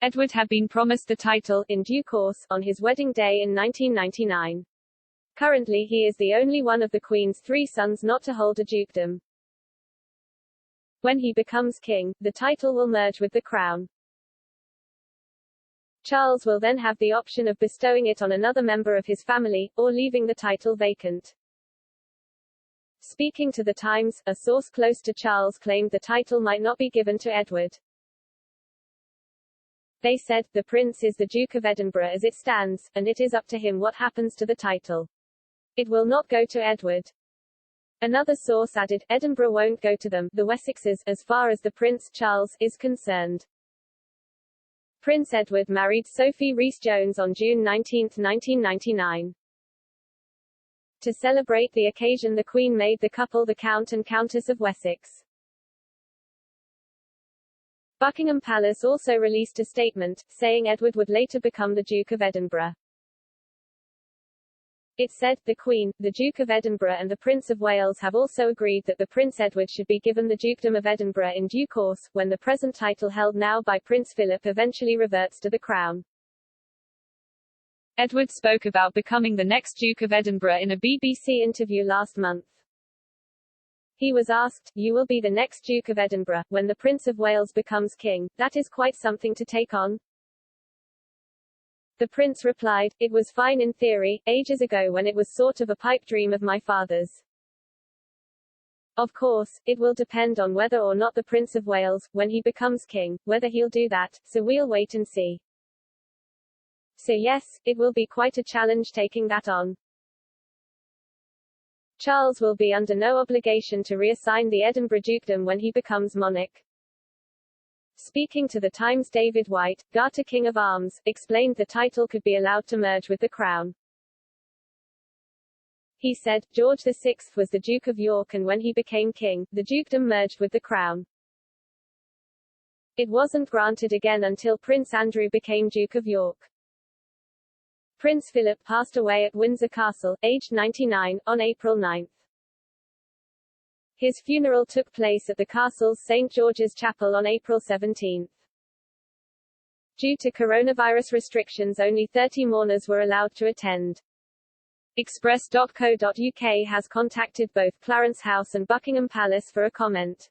Edward had been promised the title, in due course, on his wedding day in 1999. Currently he is the only one of the Queen's 3 sons not to hold a dukedom. When he becomes king, the title will merge with the crown. Charles will then have the option of bestowing it on another member of his family, or leaving the title vacant. Speaking to The Times, a source close to Charles claimed the title might not be given to Edward. They said, "The prince is the Duke of Edinburgh as it stands, and it is up to him what happens to the title. It will not go to Edward." Another source added, "Edinburgh won't go to them, the Wessexes, as far as the Prince Charles is concerned." Prince Edward married Sophie Rhys-Jones on June 19, 1999. To celebrate the occasion, the Queen made the couple the Count and Countess of Wessex. Buckingham Palace also released a statement, saying Edward would later become the Duke of Edinburgh. It said, "The Queen, the Duke of Edinburgh and the Prince of Wales have also agreed that the Prince Edward should be given the Dukedom of Edinburgh in due course, when the present title held now by Prince Philip eventually reverts to the Crown." Edward spoke about becoming the next Duke of Edinburgh in a BBC interview last month. He was asked, "You will be the next Duke of Edinburgh, when the Prince of Wales becomes king. That is quite something to take on." The prince replied, "It was fine in theory, ages ago when it was sort of a pipe dream of my father's. Of course, it will depend on whether or not the Prince of Wales, when he becomes king, whether he'll do that, so we'll wait and see." So yes, it will be quite a challenge taking that on. Charles will be under no obligation to reassign the Edinburgh dukedom when he becomes monarch. Speaking to The Times, David White, Garter King of Arms, explained the title could be allowed to merge with the crown. He said, "George VI was the Duke of York and when he became king, the dukedom merged with the crown. It wasn't granted again until Prince Andrew became Duke of York." Prince Philip passed away at Windsor Castle, aged 99, on April 9. His funeral took place at the castle's St. George's Chapel on April 17. Due to coronavirus restrictions, only 30 mourners were allowed to attend. Express.co.uk has contacted both Clarence House and Buckingham Palace for a comment.